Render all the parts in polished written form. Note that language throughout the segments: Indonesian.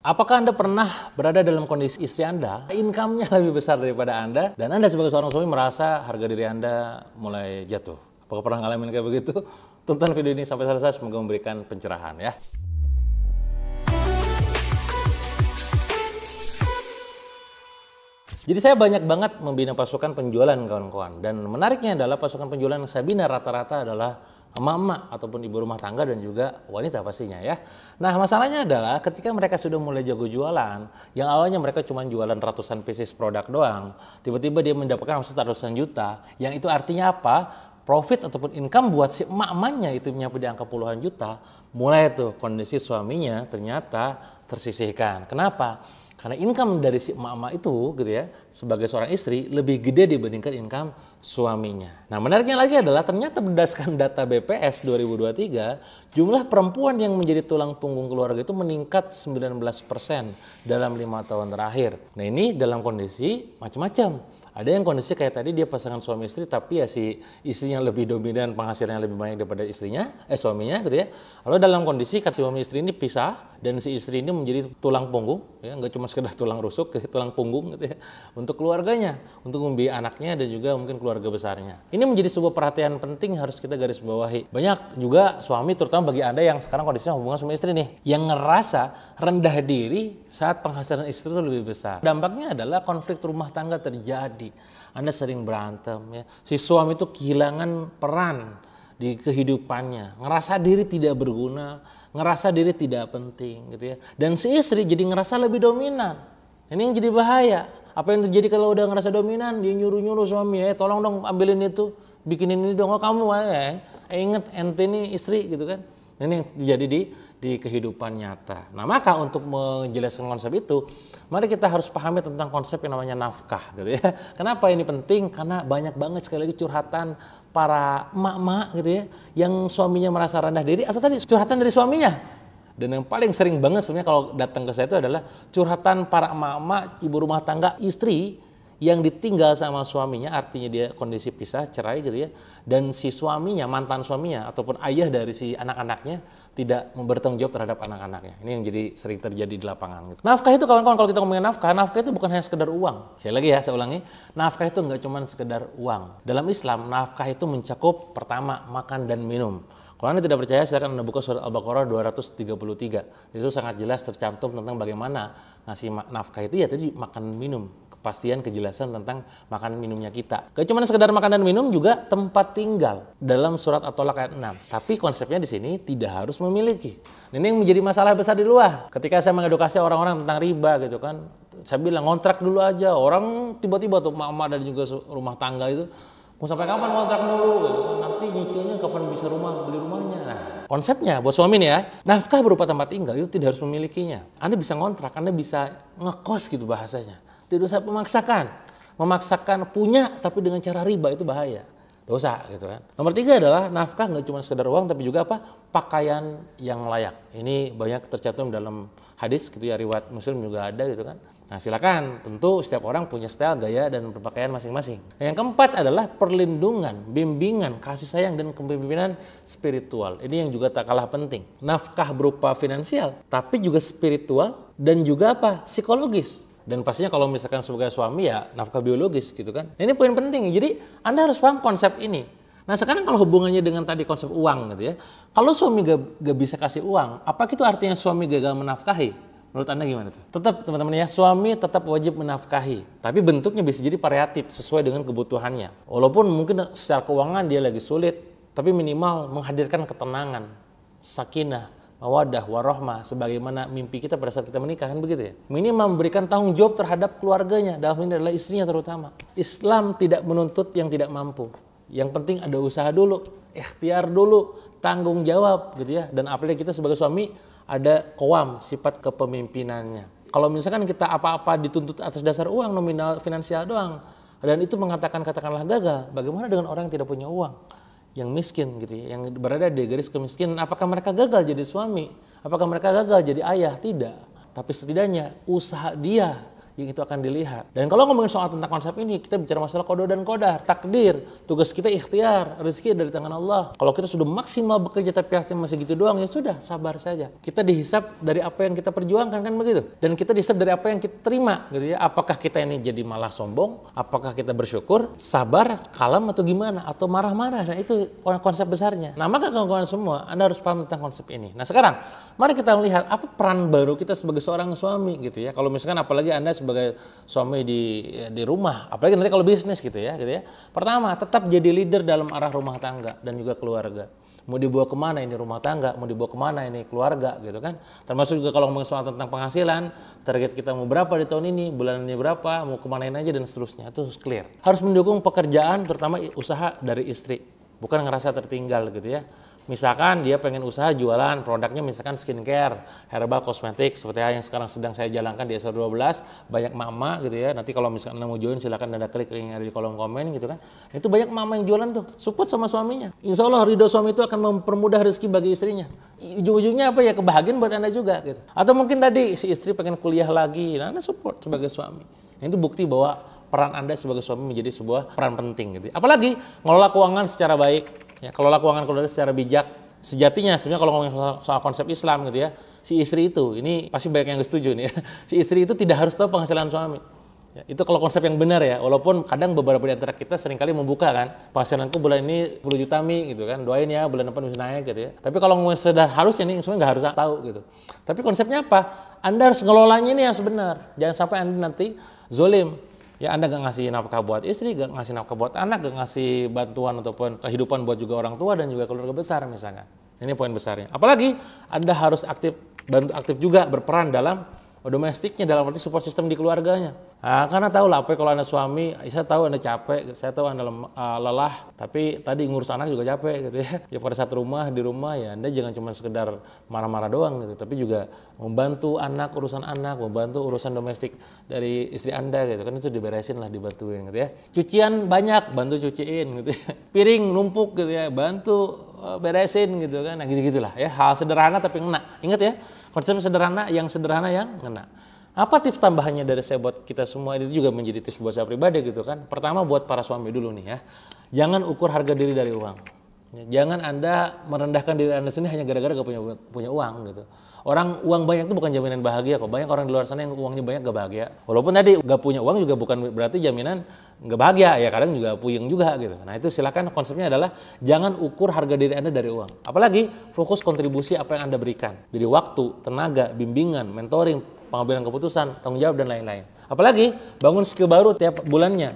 Apakah Anda pernah berada dalam kondisi istri Anda, income-nya lebih besar daripada Anda, dan Anda sebagai seorang suami merasa harga diri Anda mulai jatuh? Apakah pernah ngalamin kayak begitu? Tonton video ini sampai selesai, semoga memberikan pencerahan ya. Jadi saya banyak banget membina pasukan penjualan kawan-kawan, dan menariknya adalah pasukan penjualan yang saya bina rata-rata adalah emak-emak ataupun ibu rumah tangga dan juga wanita pastinya ya. Nah masalahnya adalah ketika mereka sudah mulai jago jualan, yang awalnya mereka cuma jualan ratusan pieces produk doang, tiba-tiba dia mendapatkan omset ratusan juta, yang itu artinya apa? Profit ataupun income buat si emak-emaknya itu mencapai di angka puluhan juta, mulai tuh kondisi suaminya ternyata tersisihkan. Kenapa? Karena income dari si emak-emak itu gitu ya, sebagai seorang istri lebih gede dibandingkan income suaminya. Nah menariknya lagi adalah ternyata berdasarkan data BPS 2023, jumlah perempuan yang menjadi tulang punggung keluarga itu meningkat 19% dalam 5 tahun terakhir. Nah ini dalam kondisi macam-macam. Ada yang kondisi kayak tadi dia pasangan suami istri tapi ya si istrinya lebih dominan, penghasilannya lebih banyak daripada suaminya gitu ya. Lalu dalam kondisi si suami istri ini pisah dan si istri ini menjadi tulang punggung ya, nggak cuma sekedar tulang rusuk, tulang punggung gitu ya, untuk keluarganya, untuk membiayai anaknya dan juga mungkin keluarga besarnya. Ini menjadi sebuah perhatian penting harus kita garis bawahi. Banyak juga suami, terutama bagi Anda yang sekarang kondisinya hubungan suami istri nih, yang ngerasa rendah diri saat penghasilan istri itu lebih besar. Dampaknya adalah konflik rumah tangga terjadi. Anda sering berantem ya. Si suami itu kehilangan peran di kehidupannya, ngerasa diri tidak berguna, ngerasa diri tidak penting gitu ya. Dan si istri jadi ngerasa lebih dominan. Ini yang jadi bahaya. Apa yang terjadi kalau udah ngerasa dominan, dia nyuruh-nyuruh suami, tolong dong ambilin itu, bikinin ini dong, oh kamu inget ente ini istri gitu kan. Ini yang terjadi di kehidupan nyata. Nah maka untuk menjelaskan konsep itu, mari kita harus pahami tentang konsep yang namanya nafkah gitu ya. Kenapa ini penting? Karena banyak banget sekali lagi curhatan para emak-emak gitu ya, yang suaminya merasa rendah diri atau tadi curhatan dari suaminya. Dan yang paling sering banget sebenarnya kalau datang ke saya itu adalah curhatan para emak-emak, ibu rumah tangga, istri yang ditinggal sama suaminya, artinya dia kondisi pisah, cerai gitu ya, dan si suaminya, mantan suaminya ataupun ayah dari si anak-anaknya tidak bertanggung jawab terhadap anak-anaknya. Ini yang jadi sering terjadi di lapangan gitu. Nafkah itu kawan-kawan, kalau kita ngomongin nafkah itu bukan hanya sekedar uang. Saya ulangi, nafkah itu nggak cuma sekedar uang. Dalam Islam, nafkah itu mencakup pertama makan dan minum. Kalau Anda tidak percaya, silakan Anda buka surat Al-Baqarah 233. Di situ sangat jelas tercantum tentang bagaimana ngasih nafkah itu ya tadi makan minum. Kepastian, kejelasan tentang makan minumnya kita. Gak cuma sekedar makan dan minum, juga tempat tinggal dalam surat At-Tolaq ayat 6. Tapi konsepnya di sini tidak harus memiliki. Ini yang menjadi masalah besar di luar. Ketika saya mengedukasi orang-orang tentang riba gitu kan, saya bilang ngontrak dulu aja. Orang tiba-tiba tuh emak-emak dan juga rumah tangga itu, mau sampai kapan ngontrak dulu gitu kan, nanti nyicilnya kapan bisa beli rumahnya. Nah, konsepnya buat suami nih ya, nafkah berupa tempat tinggal itu tidak harus memilikinya. Anda bisa ngontrak, Anda bisa ngekos gitu bahasanya. Tidak usah memaksakan punya tapi dengan cara riba, itu bahaya, dosa gitu kan. Nomor 3 adalah nafkah nggak cuma sekedar uang tapi juga pakaian yang layak. Ini banyak tercantum dalam hadis gitu ya, riwayat Muslim juga ada gitu kan. Nah silakan, tentu setiap orang punya style, gaya dan berpakaian masing-masing. Nah, yang keempat adalah perlindungan, bimbingan, kasih sayang dan kepemimpinan spiritual. Ini yang juga tak kalah penting. Nafkah berupa finansial tapi juga spiritual dan juga psikologis. Dan pastinya kalau misalkan sebagai suami ya nafkah biologis gitu kan. Ini poin penting. Jadi Anda harus paham konsep ini. Nah sekarang kalau hubungannya dengan tadi konsep uang gitu ya. Kalau suami gak bisa kasih uang, apa itu artinya suami gagal menafkahi? Menurut Anda gimana tuh? Tetap teman-teman ya, suami tetap wajib menafkahi. Tapi bentuknya bisa jadi variatif sesuai dengan kebutuhannya. Walaupun mungkin secara keuangan dia lagi sulit, tapi minimal menghadirkan ketenangan, sakinah, mawaddah, warahmah, sebagaimana mimpi kita pada saat kita menikah kan begitu ya. Minimal memberikan tanggung jawab terhadap keluarganya, dalam ini adalah istrinya terutama. Islam tidak menuntut yang tidak mampu. Yang penting ada usaha dulu, ikhtiar dulu, tanggung jawab gitu ya. Dan apalagi kita sebagai suami ada qawam, sifat kepemimpinannya. Kalau misalkan kita apa-apa dituntut atas dasar uang, nominal finansial doang, dan itu mengatakan katakanlah gagal, bagaimana dengan orang yang tidak punya uang? Yang miskin gitu ya, yang berada di garis kemiskinan, apakah mereka gagal jadi suami? Apakah mereka gagal jadi ayah? Tidak. Tapi setidaknya usaha dia yang itu akan dilihat. Dan kalau ngomongin soal tentang konsep ini, kita bicara masalah qada dan qadar, takdir, tugas kita ikhtiar, rezeki dari tangan Allah. Kalau kita sudah maksimal bekerja tapi hasilnya masih gitu doang, ya sudah, sabar saja. Kita dihisap dari apa yang kita perjuangkan, kan begitu. Dan kita dihisap dari apa yang kita terima, gitu ya. Apakah kita ini jadi malah sombong, apakah kita bersyukur, sabar, kalem atau gimana, atau marah-marah. Nah itu konsep besarnya. Nah maka kawan-kawan semua, Anda harus paham tentang konsep ini. Nah sekarang, mari kita melihat apa peran baru kita sebagai seorang suami gitu ya. Kalau misalkan apalagi Anda sebagai suami di rumah, apalagi nanti kalau bisnis gitu ya. Pertama, tetap jadi leader dalam arah rumah tangga dan juga keluarga. Mau dibawa kemana ini rumah tangga, mau dibawa kemana ini keluarga gitu kan. Termasuk juga kalau ngomongin soal tentang penghasilan, target kita mau berapa di tahun ini, bulan ini berapa, mau kemanain aja dan seterusnya. Itu harus clear. Harus mendukung pekerjaan, terutama usaha dari istri. Bukan ngerasa tertinggal gitu ya. Misalkan dia pengen usaha jualan produknya misalkan skincare, herbal, kosmetik seperti yang sekarang sedang saya jalankan di SR12, banyak mama gitu ya. Nanti kalau misalkan Anda mau join silakan Anda klik link yang ada di kolom komen gitu kan. Itu banyak mama yang jualan tuh, support sama suaminya. Insya Allah ridho suami itu akan mempermudah rezeki bagi istrinya. Ujung-ujungnya apa ya, kebahagiaan buat Anda juga gitu. Atau mungkin tadi si istri pengen kuliah lagi, nah Anda support sebagai suami. Nah, itu bukti bahwa peran Anda sebagai suami menjadi sebuah peran penting gitu. Apalagi ngelola keuangan secara baik. Ya, kelola keuangan keluarga secara bijak. Sejatinya sebenarnya kalau ngomongin soal konsep Islam gitu ya, si istri itu, ini pasti banyak yang setuju nih ya, si istri itu tidak harus tahu penghasilan suami. Ya, itu kalau konsep yang benar ya, walaupun kadang beberapa di antara kita seringkali membuka kan, penghasilanku bulan ini 10 juta mi gitu kan, doain ya bulan depan bisa naik gitu ya. Tapi kalau ngomongin sedar harusnya nih, sebenarnya nggak harus tahu gitu. Tapi konsepnya apa? Anda harus ngelolanya ini yang sebenar, jangan sampai Anda nanti zolim. Ya Anda gak ngasih nafkah buat istri, gak ngasih nafkah buat anak, gak ngasih bantuan ataupun kehidupan buat juga orang tua dan juga keluarga besar misalnya. Ini poin besarnya. Apalagi Anda harus aktif juga berperan dalam domestiknya, dalam arti support system di keluarganya. Nah, karena tahu lah, kalau Anda suami, saya tahu Anda capek, saya tahu Anda lelah, tapi tadi ngurus anak juga capek gitu ya. Ya pada saat di rumah ya Anda jangan cuma sekedar marah-marah doang gitu, tapi juga membantu urusan anak, membantu urusan domestik dari istri Anda gitu kan, itu diberesin lah, dibantuin gitu ya. Cucian banyak, bantu cuciin gitu ya. Piring numpuk gitu ya, bantu beresin gitu kan. Nah gitu-gitulah ya, hal sederhana tapi ngena. Ingat ya, konsep sederhana yang ngena. Apa tips tambahannya dari saya buat kita semua? Itu juga menjadi tips buat saya pribadi gitu kan. Pertama buat para suami dulu nih ya. Jangan ukur harga diri dari uang. Jangan Anda merendahkan diri Anda sendiri hanya gara-gara gak punya uang gitu. Uang banyak itu bukan jaminan bahagia kok. Banyak orang di luar sana yang uangnya banyak gak bahagia. Walaupun tadi gak punya uang juga bukan berarti jaminan gak bahagia. Ya kadang juga puyeng juga gitu. Nah itu silakan, konsepnya adalah jangan ukur harga diri Anda dari uang. Apalagi fokus kontribusi apa yang Anda berikan. Jadi waktu, tenaga, bimbingan, mentoring, pengambilan keputusan, tanggung jawab dan lain-lain. Apalagi bangun skill baru tiap bulannya.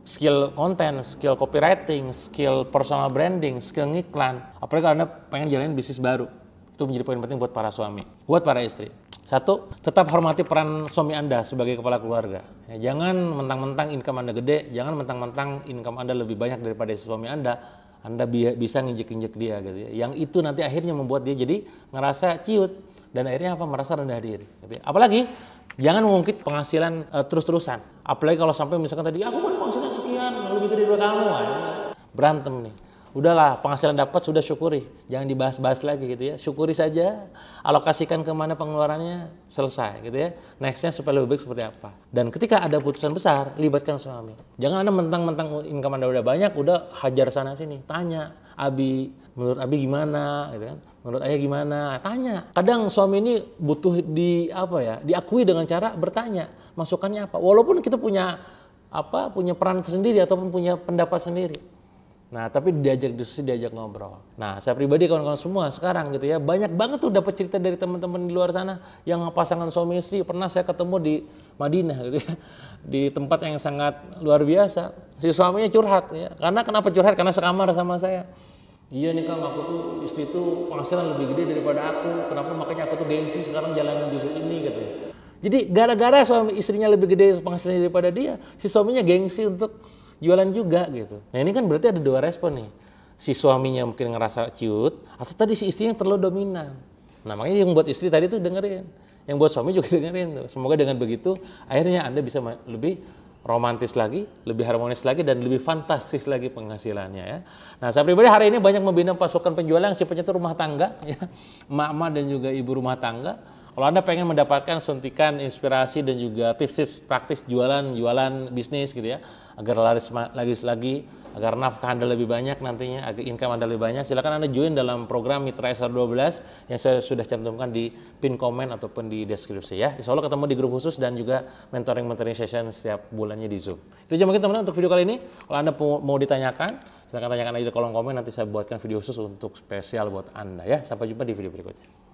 Skill konten, skill copywriting, skill personal branding, skill ngiklan. Apalagi kalau Anda pengen jalanin bisnis baru. Itu menjadi poin penting buat para suami, buat para istri. Satu, tetap hormati peran suami Anda sebagai kepala keluarga. Ya, jangan mentang-mentang income Anda gede, jangan mentang-mentang income Anda lebih banyak daripada suami Anda bisa nginjek-injek dia gitu ya. Yang itu nanti akhirnya membuat dia jadi ngerasa ciut dan akhirnya merasa rendah diri. Gitu ya. Apalagi jangan mengungkit penghasilan terus-terusan. Apalagi kalau sampai misalkan tadi, aku kan penghasilan sekian, lebih gede dari kamu. Berantem nih. Udahlah, penghasilan dapat sudah syukuri. Jangan dibahas-bahas lagi gitu ya. Syukuri saja, alokasikan kemana pengeluarannya, selesai gitu ya. Nextnya supaya lebih baik seperti apa. Dan ketika ada putusan besar, libatkan suami. Jangan Anda mentang-mentang income Anda udah banyak, udah hajar sana sini. Tanya, Abi, menurut Abi gimana gitu kan. Menurut Ayah gimana? Tanya. Kadang suami ini butuh diakui dengan cara bertanya. Masukannya apa? Walaupun kita punya peran sendiri ataupun punya pendapat sendiri. Nah, tapi diajak diskusi, diajak ngobrol. Nah, saya pribadi kawan-kawan semua sekarang gitu ya, banyak banget tuh dapat cerita dari teman-teman di luar sana yang pasangan suami istri. Pernah saya ketemu di Madinah gitu ya, di tempat yang sangat luar biasa. Si suaminya curhat ya. Kenapa curhat? Karena sekamar sama saya. Iya nih Kang, aku tuh istri tuh penghasilan lebih gede daripada aku. Kenapa makanya aku tuh gengsi sekarang jalan bisnis ini gitu ya. Jadi gara-gara suami istrinya lebih gede penghasilannya daripada dia, si suaminya gengsi untuk jualan juga gitu. Nah ini kan berarti ada dua respon nih. Si suaminya mungkin ngerasa ciut, atau tadi si istrinya terlalu dominan. Nah makanya yang buat istri tadi tuh dengerin. Yang buat suami juga dengerin tuh. Semoga dengan begitu akhirnya Anda bisa lebih romantis lagi, lebih harmonis lagi, dan lebih fantastis lagi penghasilannya ya. Nah saya pribadi hari ini banyak membina pasukan penjual yang sifatnya itu rumah tangga ya. Emak-emak dan juga ibu rumah tangga. Kalau Anda pengen mendapatkan suntikan inspirasi dan juga tips-tips praktis jualan bisnis gitu ya, agar laris lagi, agar nafkah Anda lebih banyak nantinya, agar income Anda lebih banyak, silakan Anda join dalam program Mitra SR12 yang saya sudah cantumkan di pin komen ataupun di deskripsi ya. Insya Allah ketemu di grup khusus dan juga mentoring session setiap bulannya di Zoom. Itu aja mungkin teman-teman untuk video kali ini. Kalau Anda mau ditanyakan, silakan tanyakan aja di kolom komen, nanti saya buatkan video khusus untuk spesial buat Anda ya. Sampai jumpa di video berikutnya.